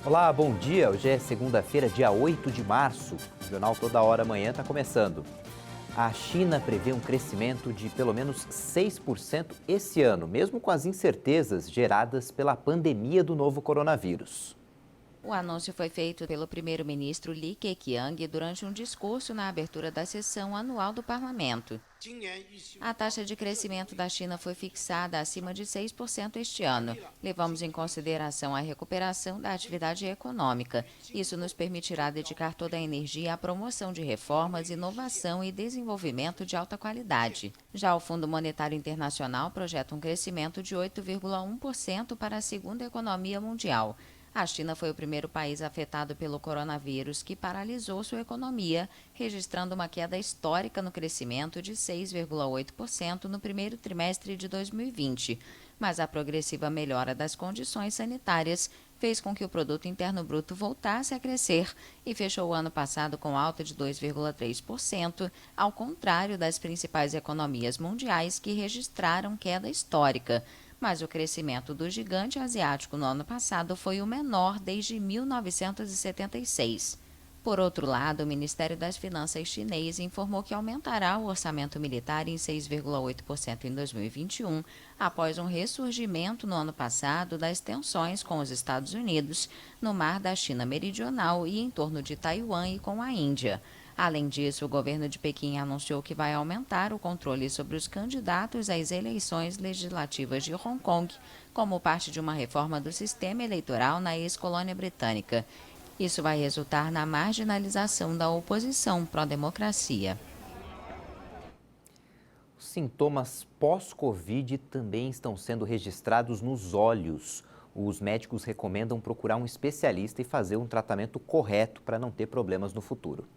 Olá, bom dia. Hoje é segunda-feira, dia 8 de março. O Jornal Toda Hora Amanhã está começando. A China prevê um crescimento de pelo menos 6% esse ano, mesmo com as incertezas geradas pela pandemia do novo coronavírus. O anúncio foi feito pelo primeiro-ministro Li Keqiang durante um discurso na abertura da sessão anual do parlamento. A taxa de crescimento da China foi fixada acima de 6% este ano. Levamos em consideração a recuperação da atividade econômica. Isso nos permitirá dedicar toda a energia à promoção de reformas, inovação e desenvolvimento de alta qualidade. Já o Fundo Monetário Internacional projeta um crescimento de 8,1% para a segunda economia mundial. A China foi o primeiro país afetado pelo coronavírus que paralisou sua economia, registrando uma queda histórica no crescimento de 6,8% no primeiro trimestre de 2020. Mas a progressiva melhora das condições sanitárias fez com que o Produto Interno Bruto voltasse a crescer e fechou o ano passado com alta de 2,3%, ao contrário das principais economias mundiais que registraram queda histórica. Mas o crescimento do gigante asiático no ano passado foi o menor desde 1976. Por outro lado, o Ministério das Finanças chinês informou que aumentará o orçamento militar em 6,8% em 2021, após um ressurgimento no ano passado das tensões com os Estados Unidos, no mar da China Meridional e em torno de Taiwan e com a Índia. Além disso, o governo de Pequim anunciou que vai aumentar o controle sobre os candidatos às eleições legislativas de Hong Kong, como parte de uma reforma do sistema eleitoral na ex-colônia britânica. Isso vai resultar na marginalização da oposição pró-democracia. Os sintomas pós-Covid também estão sendo registrados nos olhos. Os médicos recomendam procurar um especialista e fazer um tratamento correto para não ter problemas no futuro.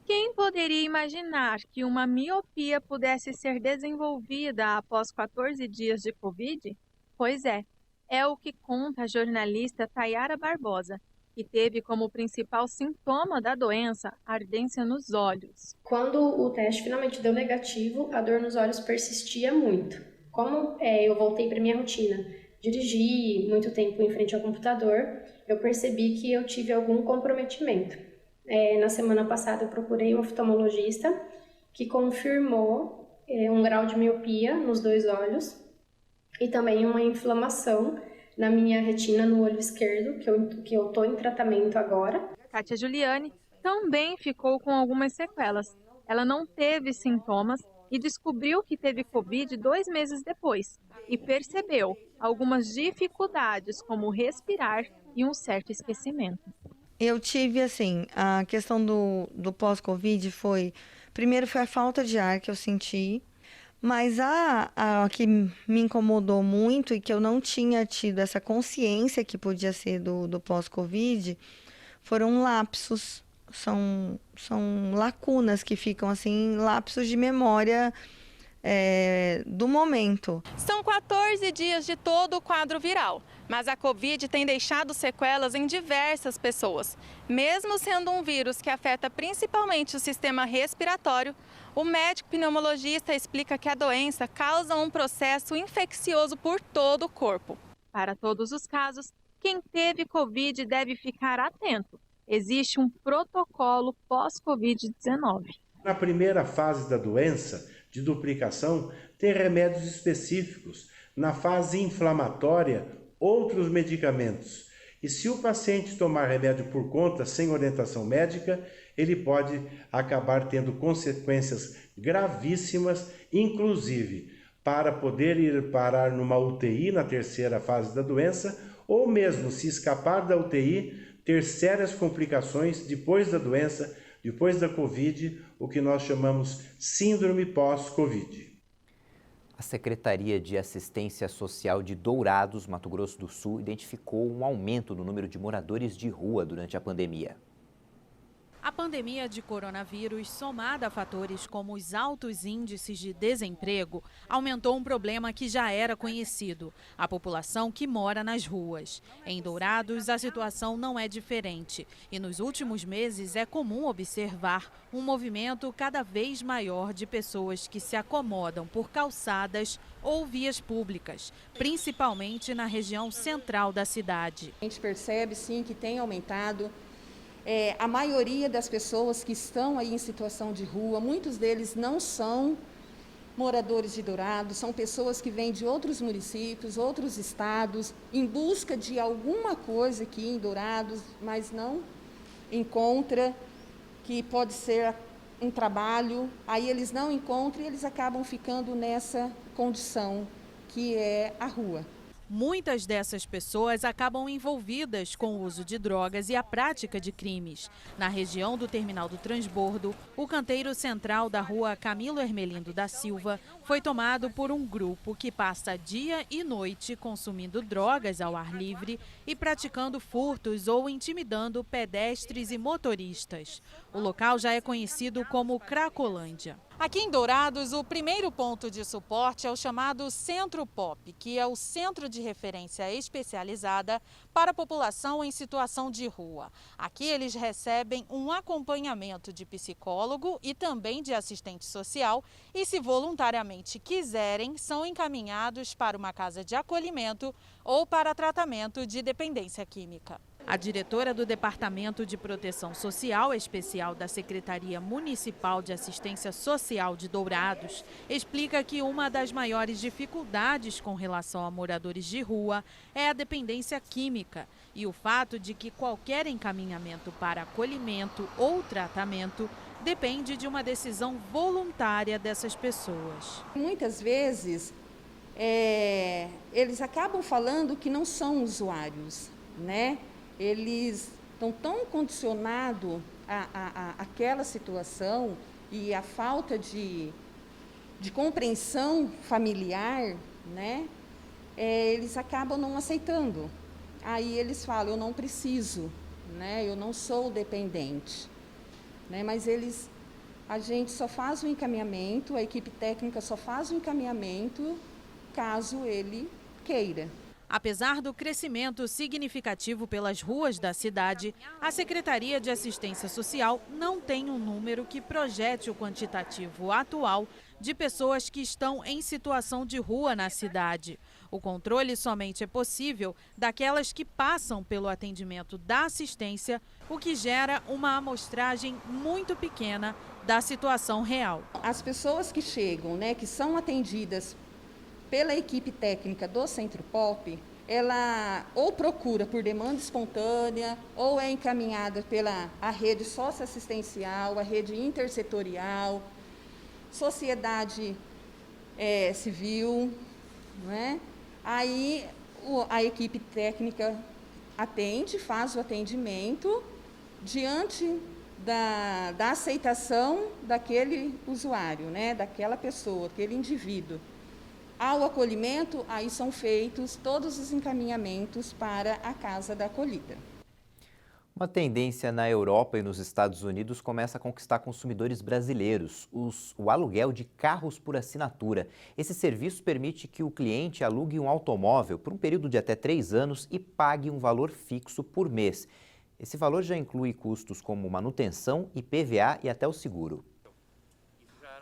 Quem poderia imaginar que uma miopia pudesse ser desenvolvida após 14 dias de Covid? Pois é o que conta a jornalista Tayara Barbosa, que teve como principal sintoma da doença ardência nos olhos. Quando o teste finalmente deu negativo, a dor nos olhos persistia muito. Como eu voltei para minha rotina, dirigi muito tempo em frente ao computador, eu percebi que eu tive algum comprometimento. Na semana passada eu procurei um oftalmologista que confirmou um grau de miopia nos dois olhos e também uma inflamação na minha retina no olho esquerdo, que eu estou em tratamento agora. Kátia Giuliani também ficou com algumas sequelas. Ela não teve sintomas e descobriu que teve Covid 2 meses depois e percebeu algumas dificuldades como respirar e um certo esquecimento. Eu tive, assim, a questão do pós-Covid primeiro foi a falta de ar que eu senti, mas a que me incomodou muito e que eu não tinha tido essa consciência que podia ser do pós-Covid, foram lapsos, são lacunas que ficam, assim, lapsos de memória do momento. São 14 dias de todo o quadro viral, mas a Covid tem deixado sequelas em diversas pessoas. Mesmo sendo um vírus que afeta principalmente o sistema respiratório, o médico pneumologista explica que a doença causa um processo infeccioso por todo o corpo. Para todos os casos, quem teve Covid deve ficar atento. Existe um protocolo pós-Covid-19. Na primeira fase da doença, de duplicação, tem remédios específicos. Na fase inflamatória, outros medicamentos. E se o paciente tomar remédio por conta, sem orientação médica, ele pode acabar tendo consequências gravíssimas, inclusive para poder ir parar numa UTI na terceira fase da doença, ou mesmo se escapar da UTI, ter sérias complicações depois da doença, depois da Covid, o que nós chamamos síndrome pós-Covid. A Secretaria de Assistência Social de Dourados, Mato Grosso do Sul, identificou um aumento no número de moradores de rua durante a pandemia. A pandemia de coronavírus, somada a fatores como os altos índices de desemprego, aumentou um problema que já era conhecido: a população que mora nas ruas. Em Dourados, a situação não é diferente e nos últimos meses é comum observar um movimento cada vez maior de pessoas que se acomodam por calçadas ou vias públicas, principalmente na região central da cidade. A gente percebe sim que tem aumentado. A maioria das pessoas que estão aí em situação de rua, muitos deles não são moradores de Dourados, são pessoas que vêm de outros municípios, outros estados, em busca de alguma coisa aqui em Dourados, mas não encontra, que pode ser um trabalho, aí eles não encontram e eles acabam ficando nessa condição que é a rua. Muitas dessas pessoas acabam envolvidas com o uso de drogas e a prática de crimes. Na região do Terminal do Transbordo, o canteiro central da rua Camilo Hermelindo da Silva foi tomado por um grupo que passa dia e noite consumindo drogas ao ar livre e praticando furtos ou intimidando pedestres e motoristas. O local já é conhecido como Cracolândia. Aqui em Dourados, o primeiro ponto de suporte é o chamado Centro Pop, que é o centro de referência especializada para a população em situação de rua. Aqui eles recebem um acompanhamento de psicólogo e também de assistente social e, se voluntariamente quiserem, são encaminhados para uma casa de acolhimento ou para tratamento de dependência química. A diretora do Departamento de Proteção Social Especial da Secretaria Municipal de Assistência Social de Dourados explica que uma das maiores dificuldades com relação a moradores de rua é a dependência química e o fato de que qualquer encaminhamento para acolhimento ou tratamento depende de uma decisão voluntária dessas pessoas. Muitas vezes eles acabam falando que não são usuários, né? Eles estão tão condicionados àquela situação e a falta de compreensão familiar, né? Eles acabam não aceitando. Aí eles falam, eu não preciso, né? Eu não sou dependente. Né? Mas a gente só faz o encaminhamento, a equipe técnica só faz o encaminhamento caso ele queira. Apesar do crescimento significativo pelas ruas da cidade, a Secretaria de Assistência Social não tem um número que projete o quantitativo atual de pessoas que estão em situação de rua na cidade. O controle somente é possível daquelas que passam pelo atendimento da assistência, o que gera uma amostragem muito pequena da situação real. As pessoas que chegam, né, que são atendidas pela equipe técnica do Centro Pop, ela ou procura por demanda espontânea, ou é encaminhada pela rede socioassistencial, a rede intersetorial, sociedade civil, não é? Aí a equipe técnica atende, faz o atendimento diante da aceitação daquele usuário, né? Daquela pessoa, aquele indivíduo. Ao acolhimento, aí são feitos todos os encaminhamentos para a casa da acolhida. Uma tendência na Europa e nos Estados Unidos começa a conquistar consumidores brasileiros, o aluguel de carros por assinatura. Esse serviço permite que o cliente alugue um automóvel por um período de até 3 anos e pague um valor fixo por mês. Esse valor já inclui custos como manutenção, IPVA e até o seguro.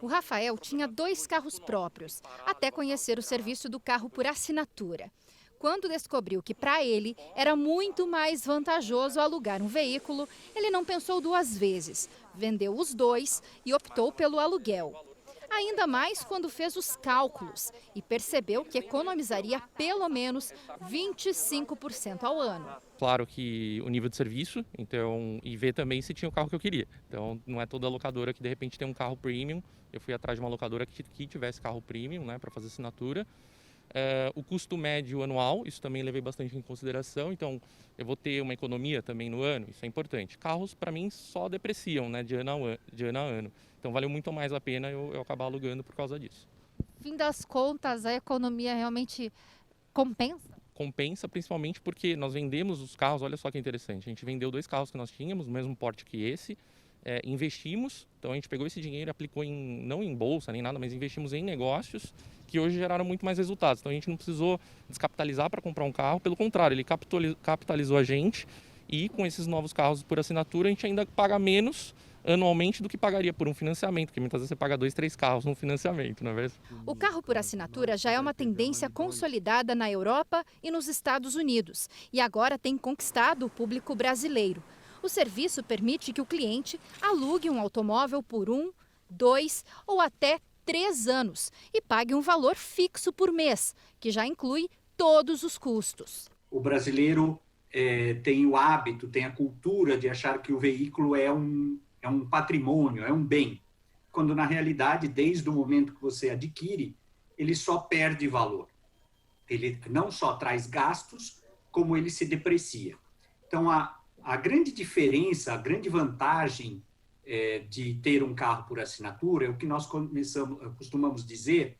O Rafael tinha 2 carros próprios, até conhecer o serviço do carro por assinatura. Quando descobriu que para ele era muito mais vantajoso alugar um veículo, ele não pensou 2 vezes, vendeu os 2 e optou pelo aluguel. Ainda mais quando fez os cálculos e percebeu que economizaria pelo menos 25% ao ano. Claro que o nível de serviço, então, e ver também se tinha o carro que eu queria. Então, não é toda locadora que de repente tem um carro premium. Eu fui atrás de uma locadora que tivesse carro premium, né, para fazer assinatura. O custo médio anual, isso também levei bastante em consideração. Então, eu vou ter uma economia também no ano, isso é importante. Carros, para mim, só depreciam, né, de ano a ano. Então, valeu muito mais a pena eu acabar alugando por causa disso. Fim das contas, a economia realmente compensa? Compensa, principalmente porque nós vendemos os carros, olha só que interessante, a gente vendeu 2 carros que nós tínhamos, o mesmo porte que esse, investimos, então a gente pegou esse dinheiro e aplicou não em bolsa nem nada, mas investimos em negócios que hoje geraram muito mais resultados. Então a gente não precisou descapitalizar para comprar um carro, pelo contrário, ele capitalizou a gente e com esses novos carros por assinatura a gente ainda paga menos anualmente do que pagaria por um financiamento, porque muitas vezes você paga 2, 3 carros num financiamento, não é mesmo? O carro por assinatura já é uma tendência consolidada na Europa e nos Estados Unidos e agora tem conquistado o público brasileiro. O serviço permite que o cliente alugue um automóvel por 1, 2 ou até 3 anos e pague um valor fixo por mês, que já inclui todos os custos. O brasileiro tem o hábito, tem a cultura de achar que o veículo é um patrimônio, é um bem, quando na realidade, desde o momento que você adquire, ele só perde valor. Ele não só traz gastos, como ele se deprecia. Então, a grande diferença, a grande vantagem de ter um carro por assinatura é o que nós costumamos dizer,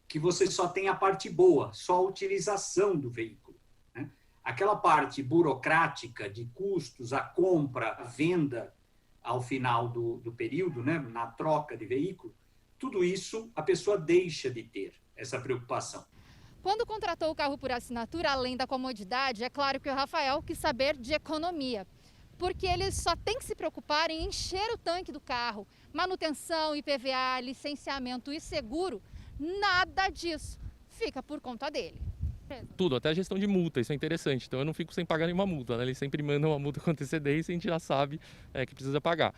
que você só tem a parte boa, só a utilização do veículo, né? Aquela parte burocrática de custos, a compra, a venda ao final do período, né, na troca de veículo, tudo isso a pessoa deixa de ter essa preocupação. Quando contratou o carro por assinatura, além da comodidade, é claro que o Rafael quis saber de economia, porque ele só tem que se preocupar em encher o tanque do carro. Manutenção, IPVA, licenciamento e seguro, nada disso fica por conta dele. Tudo, até a gestão de multa, isso é interessante. Então eu não fico sem pagar nenhuma multa, né? Eles sempre mandam uma multa com antecedência e a gente já sabe que precisa pagar.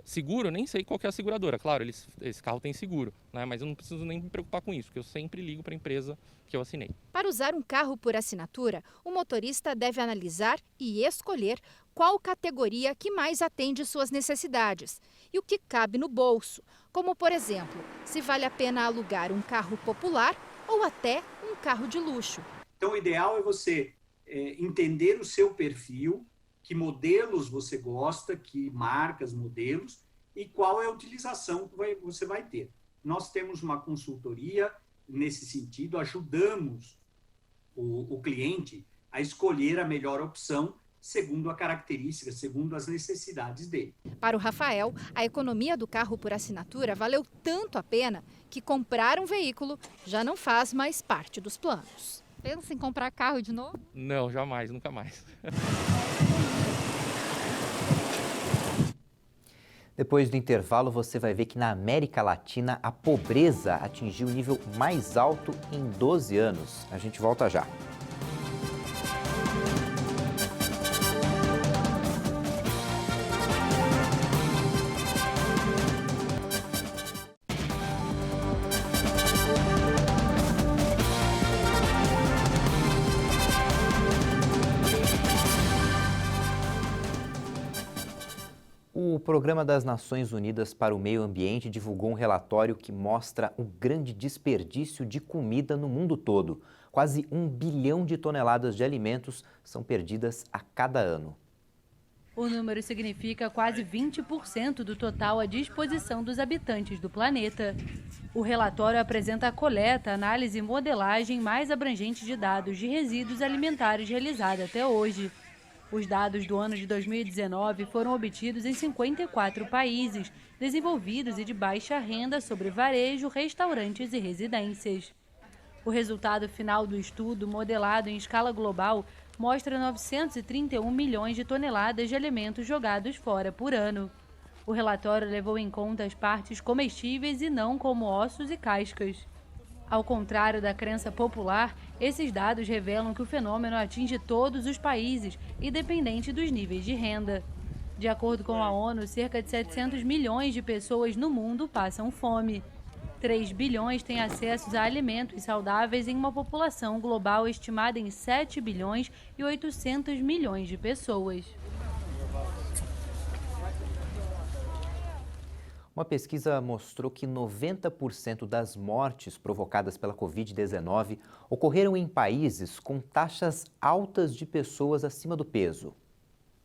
Seguro, eu nem sei qual que é a seguradora. Claro, esse carro tem seguro, né? Mas eu não preciso nem me preocupar com isso, porque eu sempre ligo para a empresa que eu assinei. Para usar um carro por assinatura, o motorista deve analisar e escolher qual categoria que mais atende suas necessidades e o que cabe no bolso, como, por exemplo, se vale a pena alugar um carro popular ou até um carro de luxo. Então, o ideal é você entender o seu perfil, que modelos você gosta, que marcas, modelos, e qual é a utilização que você vai ter. Nós temos uma consultoria nesse sentido, ajudamos o cliente a escolher a melhor opção segundo a característica, segundo as necessidades dele. Para o Rafael, a economia do carro por assinatura valeu tanto a pena que comprar um veículo já não faz mais parte dos planos. Pensa em comprar carro de novo? Não, jamais, nunca mais. Depois do intervalo, você vai ver que na América Latina a pobreza atingiu o nível mais alto em 12 anos. A gente volta já. O Programa das Nações Unidas para o Meio Ambiente divulgou um relatório que mostra o grande desperdício de comida no mundo todo. Quase 1 bilhão de toneladas de alimentos são perdidas a cada ano. O número significa quase 20% do total à disposição dos habitantes do planeta. O relatório apresenta a coleta, análise e modelagem mais abrangente de dados de resíduos alimentares realizada até hoje. Os dados do ano de 2019 foram obtidos em 54 países, desenvolvidos e de baixa renda sobre varejo, restaurantes e residências. O resultado final do estudo, modelado em escala global, mostra 931 milhões de toneladas de alimentos jogados fora por ano. O relatório levou em conta as partes comestíveis e não como ossos e cascas. Ao contrário da crença popular, esses dados revelam que o fenômeno atinge todos os países, independente dos níveis de renda. De acordo com a ONU, cerca de 700 milhões de pessoas no mundo passam fome. 3 bilhões têm acesso a alimentos saudáveis em uma população global estimada em 7 bilhões e 800 milhões de pessoas. Uma pesquisa mostrou que 90% das mortes provocadas pela Covid-19 ocorreram em países com taxas altas de pessoas acima do peso.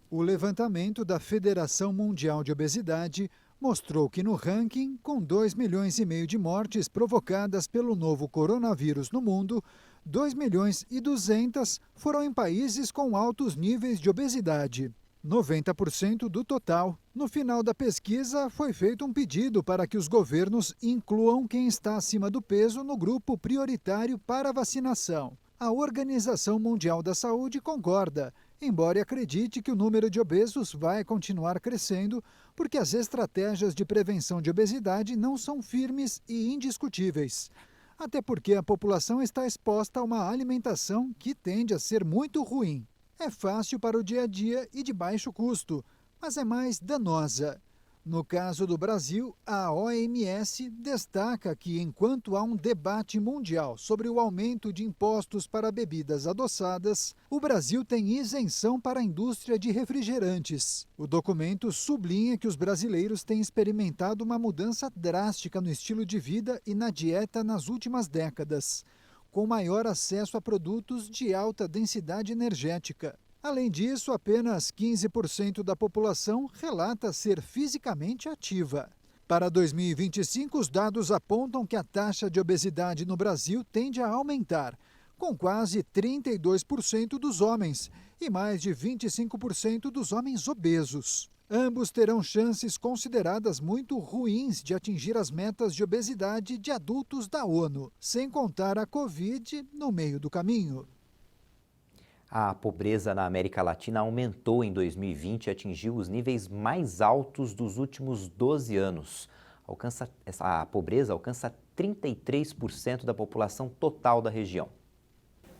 O levantamento da Federação Mundial de Obesidade mostrou que no ranking, com 2,5 milhões de mortes provocadas pelo novo coronavírus no mundo, 2,2 milhões foram em países com altos níveis de obesidade. 90% do total. No final da pesquisa, foi feito um pedido para que os governos incluam quem está acima do peso no grupo prioritário para vacinação. A Organização Mundial da Saúde concorda, embora acredite que o número de obesos vai continuar crescendo, porque as estratégias de prevenção de obesidade não são firmes e indiscutíveis. Até porque a população está exposta a uma alimentação que tende a ser muito ruim. É fácil para o dia a dia e de baixo custo, mas é mais danosa. No caso do Brasil, a OMS destaca que, enquanto há um debate mundial sobre o aumento de impostos para bebidas adoçadas, o Brasil tem isenção para a indústria de refrigerantes. O documento sublinha que os brasileiros têm experimentado uma mudança drástica no estilo de vida e na dieta nas últimas décadas, com maior acesso a produtos de alta densidade energética. Além disso, apenas 15% da população relata ser fisicamente ativa. Para 2025, os dados apontam que a taxa de obesidade no Brasil tende a aumentar, com quase 32% dos homens e mais de 25% dos homens obesos. Ambos terão chances consideradas muito ruins de atingir as metas de obesidade de adultos da ONU, sem contar a Covid no meio do caminho. A pobreza na América Latina aumentou em 2020 e atingiu os níveis mais altos dos últimos 12 anos. A pobreza alcança 33% da população total da região.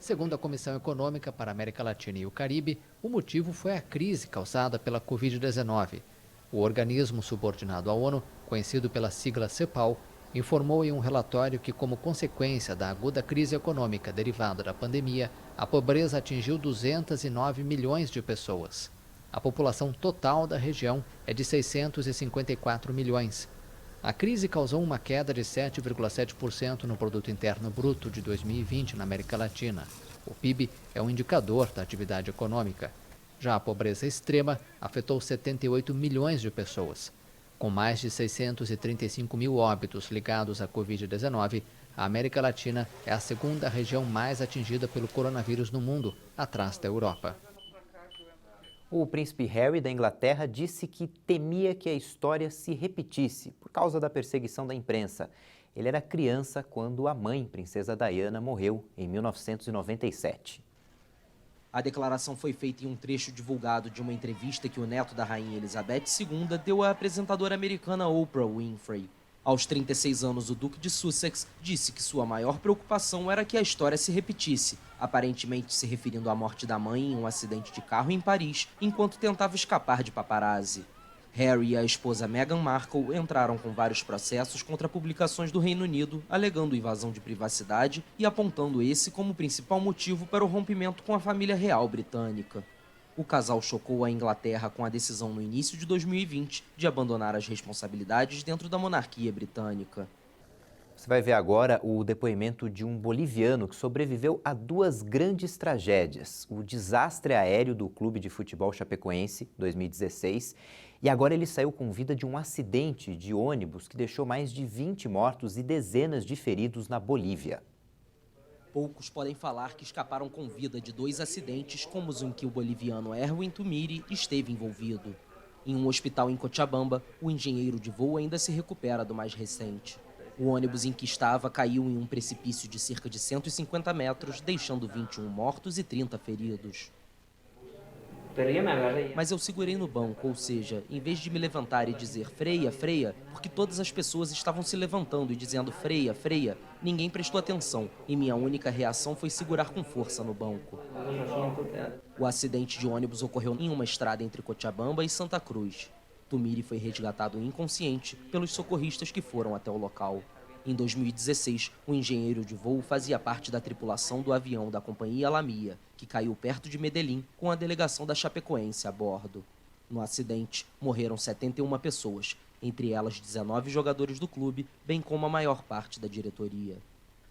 Segundo a Comissão Econômica para a América Latina e o Caribe, o motivo foi a crise causada pela Covid-19. O organismo subordinado à ONU, conhecido pela sigla CEPAL, informou em um relatório que, como consequência da aguda crise econômica derivada da pandemia, a pobreza atingiu 209 milhões de pessoas. A população total da região é de 654 milhões. A crise causou uma queda de 7,7% no Produto Interno Bruto de 2020 na América Latina. O PIB é um indicador da atividade econômica. Já a pobreza extrema afetou 78 milhões de pessoas. Com mais de 635 mil óbitos ligados à Covid-19, a América Latina é a segunda região mais atingida pelo coronavírus no mundo, atrás da Europa. O príncipe Harry da Inglaterra disse que temia que a história se repetisse por causa da perseguição da imprensa. Ele era criança quando a mãe, princesa Diana, morreu em 1997. A declaração foi feita em um trecho divulgado de uma entrevista que o neto da rainha Elizabeth II deu à apresentadora americana Oprah Winfrey. Aos 36 anos, o Duque de Sussex disse que sua maior preocupação era que a história se repetisse, aparentemente se referindo à morte da mãe em um acidente de carro em Paris, enquanto tentava escapar de paparazzi. Harry e a esposa Meghan Markle entraram com vários processos contra publicações do Reino Unido, alegando invasão de privacidade e apontando esse como principal motivo para o rompimento com a família real britânica. O casal chocou a Inglaterra com a decisão no início de 2020 de abandonar as responsabilidades dentro da monarquia britânica. Você vai ver agora o depoimento de um boliviano que sobreviveu a duas grandes tragédias. O desastre aéreo do Clube de Futebol Chapecoense, 2016, e agora ele saiu com vida de um acidente de ônibus que deixou mais de 20 mortos e dezenas de feridos na Bolívia. Poucos podem falar que escaparam com vida de dois acidentes como os em que o boliviano Erwin Tumiri esteve envolvido. Em um hospital em Cochabamba, o engenheiro de voo ainda se recupera do mais recente. O ônibus em que estava caiu em um precipício de cerca de 150 metros, deixando 21 mortos e 30 feridos. Mas eu segurei no banco, ou seja, em vez de me levantar e dizer freia, freia, porque todas as pessoas estavam se levantando e dizendo freia, freia, ninguém prestou atenção e minha única reação foi segurar com força no banco. O acidente de ônibus ocorreu em uma estrada entre Cochabamba e Santa Cruz. Tumiri foi resgatado inconsciente pelos socorristas que foram até o local. Em 2016, o engenheiro de voo fazia parte da tripulação do avião da companhia Lamia, que caiu perto de Medellín com a delegação da Chapecoense a bordo. No acidente, morreram 71 pessoas, entre elas 19 jogadores do clube, bem como a maior parte da diretoria.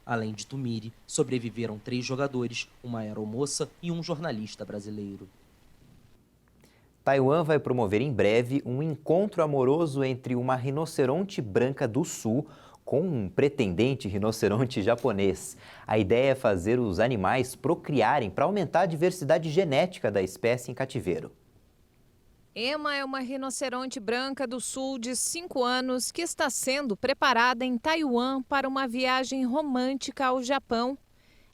Além de Tumiri, sobreviveram 3 jogadores, uma aeromoça e um jornalista brasileiro. Taiwan vai promover em breve um encontro amoroso entre uma rinoceronte branca do sul com um pretendente rinoceronte japonês. A ideia é fazer os animais procriarem para aumentar a diversidade genética da espécie em cativeiro. Emma é uma rinoceronte branca do sul de 5 anos que está sendo preparada em Taiwan para uma viagem romântica ao Japão.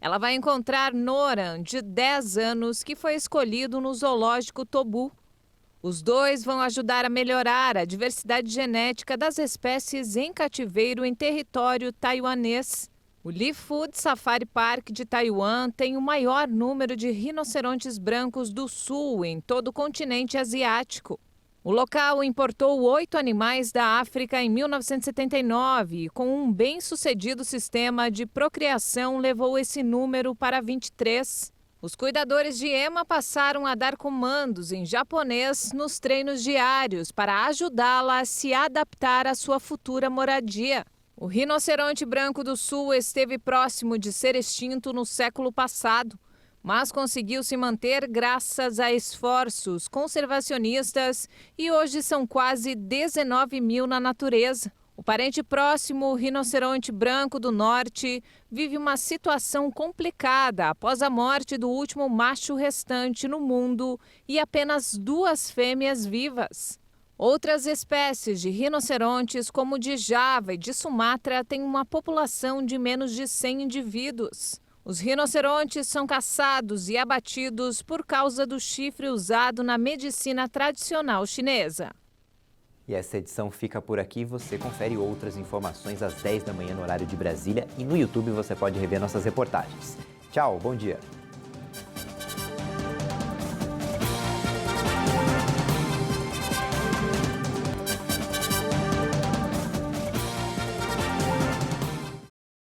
Ela vai encontrar Noran, de 10 anos, que foi escolhido no zoológico Tobu. Os dois vão ajudar a melhorar a diversidade genética das espécies em cativeiro em território taiwanês. O Lee Food Safari Park de Taiwan tem o maior número de rinocerontes brancos do sul em todo o continente asiático. O local importou 8 animais da África em 1979 e, com um bem-sucedido sistema de procriação, levou esse número para 23. Os cuidadores de Emma passaram a dar comandos em japonês nos treinos diários para ajudá-la a se adaptar à sua futura moradia. O rinoceronte branco do sul esteve próximo de ser extinto no século passado, mas conseguiu se manter graças a esforços conservacionistas e hoje são quase 19 mil na natureza. O parente próximo, o rinoceronte branco do norte, vive uma situação complicada após a morte do último macho restante no mundo e apenas 2 fêmeas vivas. Outras espécies de rinocerontes, como o de Java e de Sumatra, têm uma população de menos de 100 indivíduos. Os rinocerontes são caçados e abatidos por causa do chifre usado na medicina tradicional chinesa. E essa edição fica por aqui. Você confere outras informações às 10 da manhã no horário de Brasília e no YouTube você pode rever nossas reportagens. Tchau, bom dia.